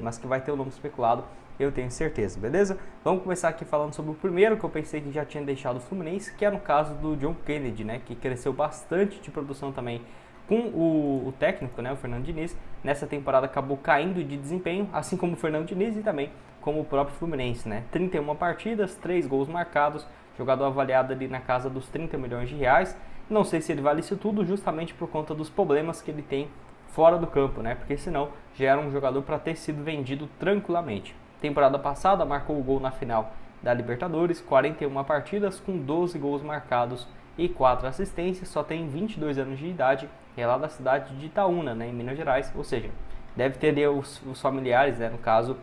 mas que vai ter o nome especulado, eu tenho certeza, beleza? Vamos começar aqui falando sobre o primeiro que eu pensei que já tinha deixado o Fluminense, que é no caso do John Kennedy, né, que cresceu bastante de produção também com o técnico, né, o Fernando Diniz. Nessa temporada acabou caindo de desempenho, assim como o Fernando Diniz e também como o próprio Fluminense, né? 31 partidas, 3 gols marcados, jogador avaliado ali na casa dos 30 milhões de reais. Não sei se ele vale isso tudo justamente por conta dos problemas que ele tem fora do campo, né? Porque senão já era um jogador para ter sido vendido tranquilamente. Temporada passada marcou o gol na final da Libertadores, 41 partidas com 12 gols marcados e 4 assistências, só tem 22 anos de idade, é lá da cidade de Itaúna, né, em Minas Gerais, ou seja, deve ter ali os familiares, né, no caso,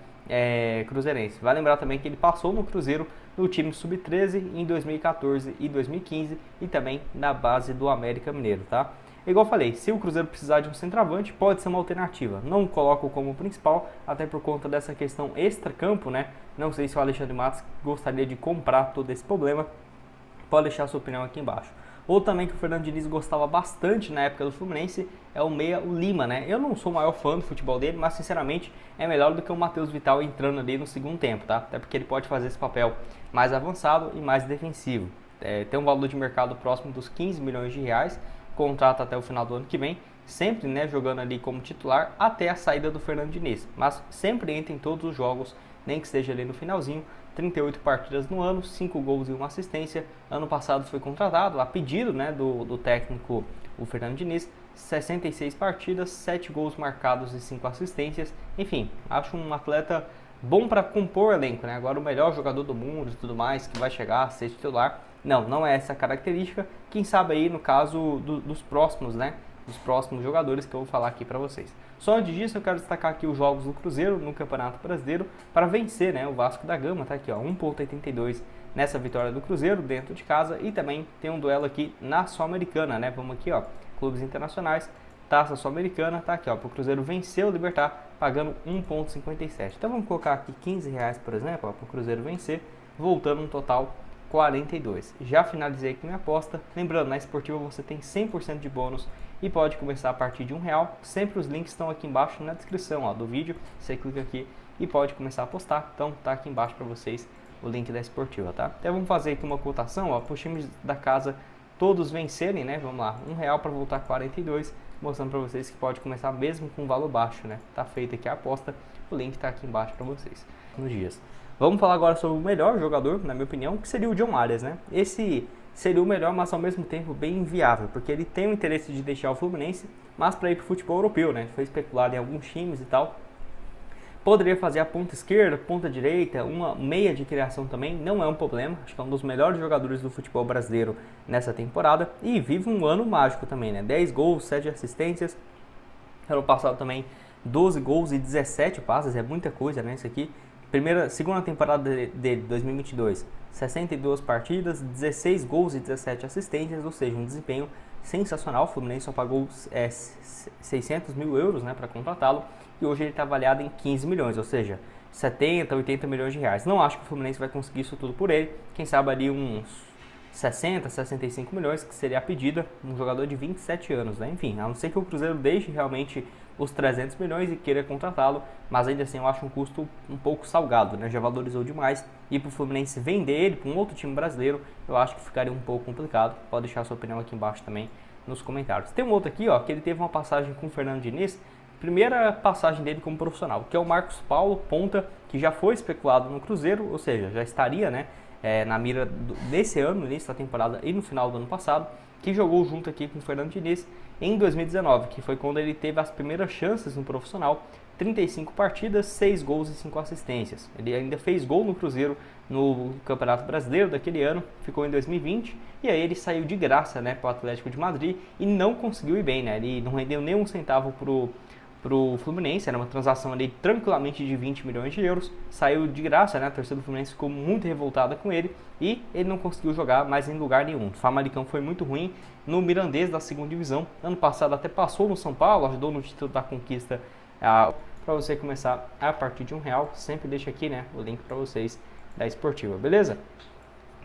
cruzeirense. Vai lembrar também que ele passou no Cruzeiro no time sub-13 em 2014 e 2015 e também na base do América Mineiro, tá? Igual eu falei, se o Cruzeiro precisar de um centroavante, pode ser uma alternativa. Não coloco como principal, até por conta dessa questão extra-campo, né? Não sei se o Alexandre Matos gostaria de comprar todo esse problema. Pode deixar a sua opinião aqui embaixo. Ou também que o Fernando Diniz gostava bastante na época do Fluminense é o meia, o Lima, né? Eu não sou o maior fã do futebol dele, mas sinceramente é melhor do que o Matheus Vital entrando ali no segundo tempo, tá? Até porque ele pode fazer esse papel mais avançado e mais defensivo. Tem um valor de mercado próximo dos 15 milhões de reais, contrato até o final do ano que vem, sempre, né, jogando ali como titular até a saída do Fernando Diniz, mas sempre entra em todos os jogos, nem que esteja ali no finalzinho. 38 partidas no ano, 5 gols e 1 assistência. Ano passado foi contratado a pedido, né, do técnico o Fernando Diniz, 66 partidas, 7 gols marcados e 5 assistências. Enfim, acho um atleta bom para compor o elenco, né? Agora o melhor jogador do mundo e tudo mais, que vai chegar a ser titular. Não é essa a característica. Quem sabe aí no caso dos próximos, né? Dos próximos jogadores que eu vou falar aqui para vocês. Só antes disso, eu quero destacar aqui os jogos do Cruzeiro no Campeonato Brasileiro para vencer, né, o Vasco da Gama, tá aqui, ó, 1,82 nessa vitória do Cruzeiro dentro de casa, e também tem um duelo aqui na Sul-Americana, né? Vamos aqui, ó, clubes internacionais, Taça Sul-Americana, tá aqui, ó, para o Cruzeiro vencer o Libertad pagando 1,57. Então vamos colocar aqui 15 reais, por exemplo, para o Cruzeiro vencer, voltando um total 42. Já finalizei aqui minha aposta. Lembrando, na Esportiva você tem 100% de bônus e pode começar a partir de R$1. Sempre os links estão aqui embaixo na descrição, ó, do vídeo. Você clica aqui e pode começar a apostar. Então tá aqui embaixo para vocês o link da Esportiva, tá? Então vamos fazer aqui uma cotação, ó, para os times da casa todos vencerem, né? Vamos lá, R$1 para voltar 42, mostrando para vocês que pode começar mesmo com um valor baixo, né? Tá feita aqui a aposta, o link tá aqui embaixo para vocês nos dias. Vamos falar agora sobre o melhor jogador, na minha opinião, que seria o John Arias, né? Esse seria o melhor, mas ao mesmo tempo bem inviável, porque ele tem o interesse de deixar o Fluminense, mas para ir para o futebol europeu, né? Ele foi especulado em alguns times e tal. Poderia fazer a ponta esquerda, ponta direita, uma meia de criação também, não é um problema. Acho que é um dos melhores jogadores do futebol brasileiro nessa temporada. E vive um ano mágico também, né? 10 gols, 7 assistências. Ano passado também 12 gols e 17 passes, é muita coisa, né? Isso aqui. Segunda temporada dele, 2022, 62 partidas, 16 gols e 17 assistências, ou seja, um desempenho sensacional. O Fluminense só pagou 600 mil euros, né, para contratá-lo, e hoje ele está avaliado em 15 milhões, ou seja, 70, 80 milhões de reais. Não acho que o Fluminense vai conseguir isso tudo por ele, quem sabe ali uns 60, 65 milhões, que seria a pedida, um jogador de 27 anos, né? Enfim, a não ser que o Cruzeiro deixe realmente os 300 milhões e queira contratá-lo, mas ainda assim eu acho um custo um pouco salgado, né? Já valorizou demais, e para o Fluminense vender ele para um outro time brasileiro, eu acho que ficaria um pouco complicado. Pode deixar a sua opinião aqui embaixo também nos comentários. Tem um outro aqui, ó, que ele teve uma passagem com o Fernando Diniz, primeira passagem dele como profissional, que é o Marcos Paulo, ponta, que já foi especulado no Cruzeiro, ou seja, já estaria, né, na mira desse ano, no início da temporada e no final do ano passado, que jogou junto aqui com o Fernando Diniz em 2019, que foi quando ele teve as primeiras chances no profissional, 35 partidas, 6 gols e 5 assistências. Ele ainda fez gol no Cruzeiro no Campeonato Brasileiro daquele ano, ficou em 2020, e aí ele saiu de graça, né, para o Atlético de Madrid e não conseguiu ir bem, né, ele não rendeu nem um centavo pro Fluminense, era uma transação ali tranquilamente de 20 milhões de euros, saiu de graça, né? A torcida do Fluminense ficou muito revoltada com ele e ele não conseguiu jogar mais em lugar nenhum. O Famalicão foi muito ruim no Mirandês da segunda divisão, ano passado até passou no São Paulo, ajudou no título da conquista. Para você começar a partir de R$1, sempre deixa aqui, né, o link para vocês da Esportiva, beleza?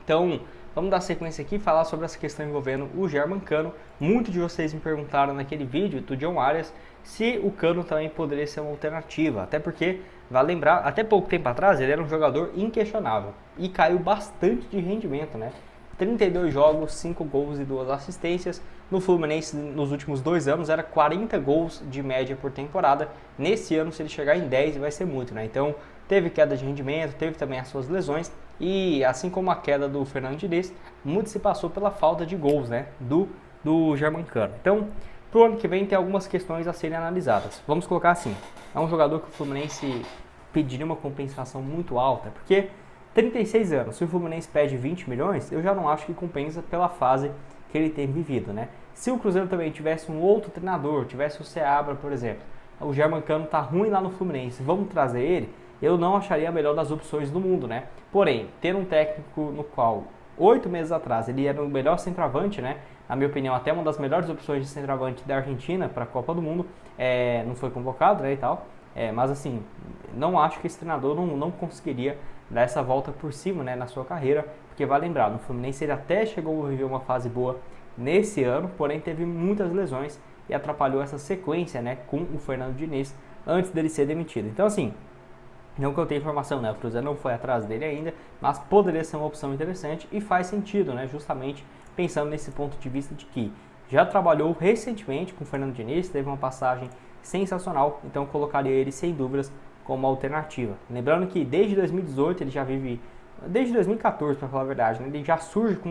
Então, vamos dar sequência aqui e falar sobre essa questão envolvendo o Germancano. Muitos de vocês me perguntaram naquele vídeo do John Arias se o Cano também poderia ser uma alternativa, até porque, vale lembrar, até pouco tempo atrás ele era um jogador inquestionável e caiu bastante de rendimento, né? 32 jogos, 5 gols e 2 assistências. No Fluminense, nos últimos 2 anos, era 40 gols de média por temporada. Nesse ano, se ele chegar em 10, vai ser muito, né? Então, teve queda de rendimento, teve também as suas lesões. E, assim como a queda do Fernando Diniz, muito se passou pela falta de gols, né? Do Germancano. Então, pro ano que vem, tem algumas questões a serem analisadas. Vamos colocar assim, é um jogador que o Fluminense pediria uma compensação muito alta, porque 36 anos, se o Fluminense pede 20 milhões, eu já não acho que compensa pela fase que ele tem vivido, né? Se o Cruzeiro também tivesse um outro treinador, tivesse o Seabra, por exemplo, o Germancano tá ruim lá no Fluminense, vamos trazer ele, eu não acharia a melhor das opções do mundo, né? Porém, ter um técnico no qual 8 meses atrás ele era o melhor centroavante, né? Na minha opinião, até uma das melhores opções de centroavante da Argentina para a Copa do Mundo, não foi convocado, né, e tal. Mas assim, não acho que esse treinador não conseguiria dar essa volta por cima, né, na sua carreira, porque vai lembrar, no Fluminense ele até chegou a viver uma fase boa nesse ano, porém teve muitas lesões e atrapalhou essa sequência, né, com o Fernando Diniz antes dele ser demitido. Então assim, não que eu tenha informação, né, o Cruzeiro não foi atrás dele ainda, mas poderia ser uma opção interessante e faz sentido, né, justamente pensando nesse ponto de vista de que já trabalhou recentemente com o Fernando Diniz, teve uma passagem sensacional, então colocaria ele sem dúvidas como alternativa. Lembrando que desde 2018 ele já vive, desde 2014 para falar a verdade, né, ele já surge com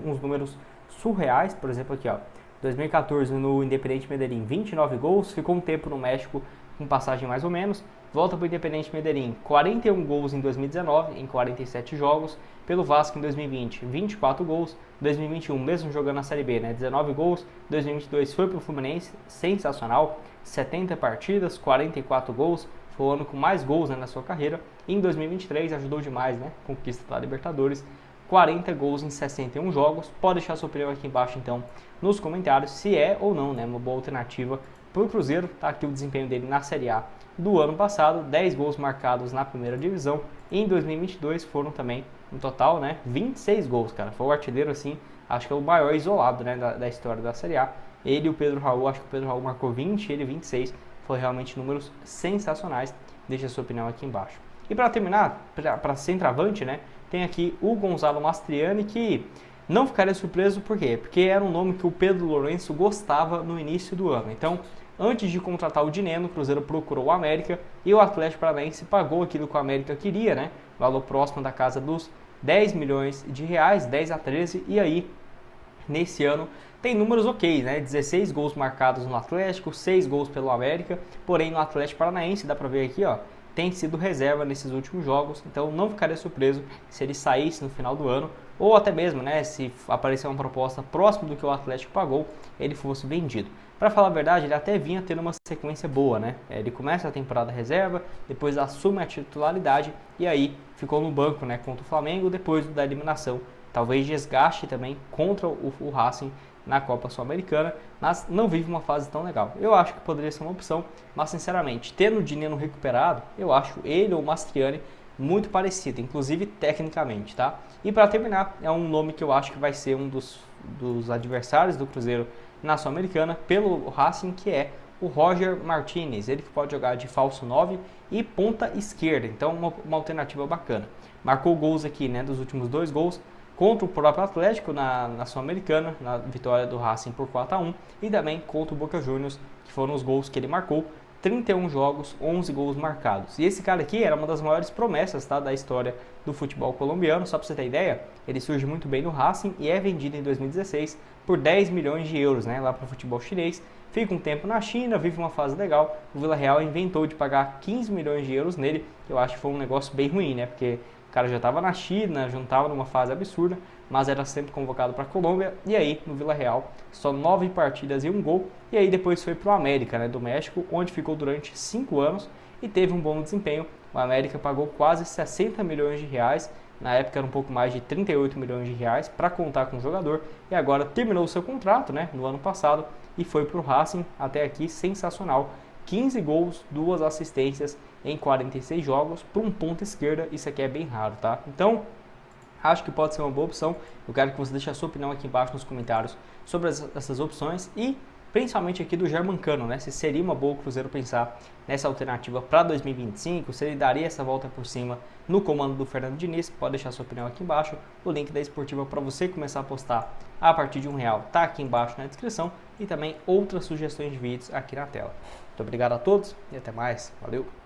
uns números surreais, por exemplo aqui, ó, 2014 no Independiente Medellín, 29 gols, ficou um tempo no México com passagem mais ou menos, volta para o Independiente Medellín, 41 gols em 2019, em 47 jogos, pelo Vasco em 2020, 24 gols, 2021 mesmo jogando na Série B, né, 19 gols, 2022 foi para o Fluminense, sensacional, 70 partidas, 44 gols, foi o ano com mais gols, né, na sua carreira, e em 2023 ajudou demais, né, conquista da Libertadores, 40 gols em 61 jogos, pode deixar sua opinião aqui embaixo então nos comentários se é ou não, né, uma boa alternativa para o Cruzeiro. Tá aqui o desempenho dele na Série A do ano passado, 10 gols marcados na primeira divisão, e em 2022 foram também, no total, né, 26 gols, cara, foi o artilheiro assim, acho que é o maior isolado, né, da história da Série A, ele e o Pedro Raul, acho que o Pedro Raul marcou 20, ele 26, foi realmente números sensacionais, deixa a sua opinião aqui embaixo. E para terminar, para centroavante, né, tem aqui o Gonzalo Mastriani, que não ficaria surpreso, por quê? Porque era um nome que o Pedro Lourenço gostava no início do ano. Então, antes de contratar o Dineno, o Cruzeiro procurou o América e o Atlético Paranaense pagou aquilo que o América queria, né? Valor próximo da casa dos 10 milhões de reais, 10 a 13, e aí, nesse ano, tem números ok, né? 16 gols marcados no Atlético, 6 gols pelo América, porém no Atlético Paranaense, dá pra ver aqui, ó, tem sido reserva nesses últimos jogos, então não ficaria surpreso se ele saísse no final do ano, ou até mesmo, né, se aparecer uma proposta próxima do que o Atlético pagou, ele fosse vendido. Para falar a verdade, ele até vinha tendo uma sequência boa, né? Ele começa a temporada reserva, depois assume a titularidade e aí ficou no banco, né, contra o Flamengo depois da eliminação. Talvez desgaste também contra o Racing na Copa Sul-Americana, mas não vive uma fase tão legal. Eu acho que poderia ser uma opção, mas sinceramente, tendo o Dineno recuperado, eu acho ele ou o Mastriani muito parecido, inclusive tecnicamente, tá? E para terminar, é um nome que eu acho que vai ser um dos adversários do Cruzeiro na Sul-Americana pelo Racing, que é o Roger Martinez, ele que pode jogar de falso 9 e ponta esquerda, então uma alternativa bacana. Marcou gols aqui, né, dos últimos 2 gols, contra o próprio Atlético na Sul-Americana, na vitória do Racing por 4 a 1, e também contra o Boca Juniors, que foram os gols que ele marcou, 31 jogos, 11 gols marcados. E esse cara aqui era uma das maiores promessas, tá, da história do futebol colombiano, só para você ter ideia, ele surge muito bem no Racing e é vendido em 2016 por 10 milhões de euros, né, lá para o futebol chinês, fica um tempo na China, vive uma fase legal, o Vila Real inventou de pagar 15 milhões de euros nele, que eu acho que foi um negócio bem ruim, né, porque o cara já estava na China, já estava numa fase absurda, mas era sempre convocado para a Colômbia, e aí no Vila Real só 9 partidas e 1 gol, e aí depois foi para o América, né, do México, onde ficou durante 5 anos e teve um bom desempenho. O América pagou quase 60 milhões de reais, na época era um pouco mais de 38 milhões de reais para contar com o jogador, e agora terminou o seu contrato, né, no ano passado, e foi para o Racing, até aqui sensacional, 15 gols, 2 assistências em 46 jogos, para um ponta esquerda, isso aqui é bem raro, tá? Então, acho que pode ser uma boa opção. Eu quero que você deixe a sua opinião aqui embaixo nos comentários sobre essas opções. E principalmente aqui do Germancano, né? Se seria uma boa o Cruzeiro pensar nessa alternativa para 2025, se ele daria essa volta por cima no comando do Fernando Diniz. Pode deixar sua opinião aqui embaixo. O link da Esportiva para você começar a apostar a partir de R$1 tá aqui embaixo na descrição, e também outras sugestões de vídeos aqui na tela. Muito obrigado a todos e até mais. Valeu!